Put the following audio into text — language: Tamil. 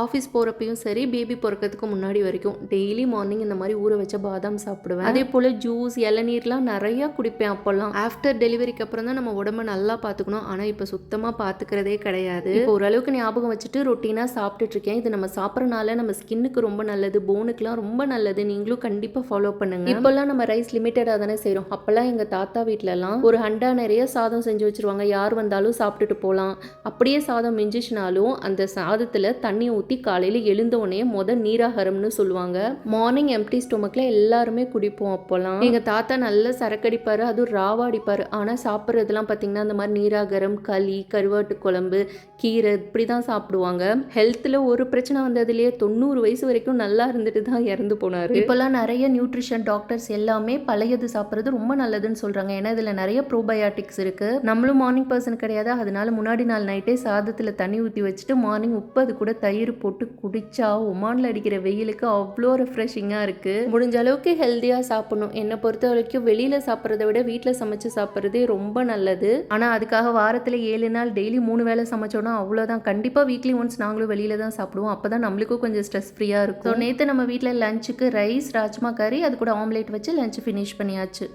ஆஃபீஸ் போகிறப்பையும் சரி, பேபி பிறக்கிறதுக்கு முன்னாடி வரைக்கும் டெய்லி மார்னிங் இந்த மாதிரி ஊற வச்ச பாதாம் சாப்பிடுவேன். அதே போல் ஜூஸ், இளநீர்லாம் நிறையா குடிப்பேன். அப்போல்லாம் ஆஃப்டர் டெலிவரிக்கு அப்புறம் தான் நம்ம உடம்ப நல்லா பார்த்துக்கணும். ஆனால் இப்போ சுத்தமாக பார்த்துக்கிறதே கிடையாது. இப்போ ஓரளவுக்கு ஞாபகம் வச்சுட்டு ரொட்டீனாக சாப்பிட்டுட்டு இருக்கேன். இது நம்ம சாப்பிட்றனால நம்ம ஸ்கின்னுக்கு ரொம்ப நல்லது, போனுக்குலாம் ரொம்ப நல்லது. நீங்களும் கண்டிப்பாக ஃபாலோ பண்ணுங்க. இப்போல்லாம் நம்ம ரைஸ் லிமிட்டடாக தானே செய்கிறோம். அப்போல்லாம் எங்கள் தாத்தா வீட்டிலலாம் ஒரு ஹண்டா நிறைய சாதம் செஞ்சு வச்சிருவாங்க. யார் வந்தாலும் சாப்பிட்டுட்டு போகலாம். அப்படியே சாதம் மிஞ்சிச்சுனாலும் அந்த சாதத்தில் தண்ணி ஊற்றி காலையில் எழுந்தோடனே நீராகாரம்னு சொல்லுவாங்க. மார்னிங் எம்டி ஸ்டொமக்கில் எல்லாருமே குடிப்போம். அப்போல்லாம் எங்கள் தாத்தா நல்ல சரக்கடிப்பார், அதுவும் ராவா அடிப்பார். ஆனால் சாப்பிட்றதுலாம் பார்த்தீங்கன்னா அந்த மாதிரி நீராகாரம், களி, கருவாட்டு குழம்பு, கீரை இப்படி தான் சாப்பிடுவாங்க. ஹெல்த்தில் ஒரு பிரச்சனை வந்ததுலேயே 90 வயசு வரைக்கும் நல்லா இருந்துட்டு தான் இறந்து போனார். இப்போல்லாம் நிறைய நியூட்ரிஷன் டாக்டர்ஸ் எல்லாமே பழையது சாப்பிட்றது ரொம்ப நல்லதுன்னு சொல்கிறாங்க. ஏன்னா இதில் நிறைய ப்ரோபயோட்டிக்ஸ் இருக்குது. நம்மளும் மார்னிங் பர்சன் கிடையாது. அதனால முன்னாடி நாள் நைட்டே சாதத்தில் தண்ணி ஊற்றி வச்சுட்டு மார்னிங் உப்பு அது கூட தயிர் போட்டு குடிச்சா ஒமானில் அடிக்கிற வெயிலுக்கு அவ்வளோ ரெஃப்ரெஷிங்காக இருக்குது. முடிஞ்ச அளவுக்கு ஹெல்த்தியாக சாப்பிடணும். என்னை பொறுத்த வரைக்கும் வெளியில் சாப்பிட்றத விட வீட்டில் சமைச்சு சாப்பிட்றதே ரொம்ப நல்லது. ஆனால் அதுக்காக வாரத்தில் 7 நாள் டெய்லி 3 வேளை சமைச்சோன்னா அவ்வளோதான். கண்டிப்பாக வீக்லி ஒன்ஸ் நாங்களும் வெளியில் தான் சாப்பிடுவோம். அப்போ தான் நம்மளுக்கும் கொஞ்சம் ஸ்ட்ரெஸ் ஃப்ரீயாக இருக்கும். நேற்று நம்ம வீட்டில் லஞ்சுக்கு ரைஸ், ராஜ்மா கறி, அது கூட ஆம்லேட் வச்சு லஞ்ச் ஃபினிஷ் பண்ணியாச்சு.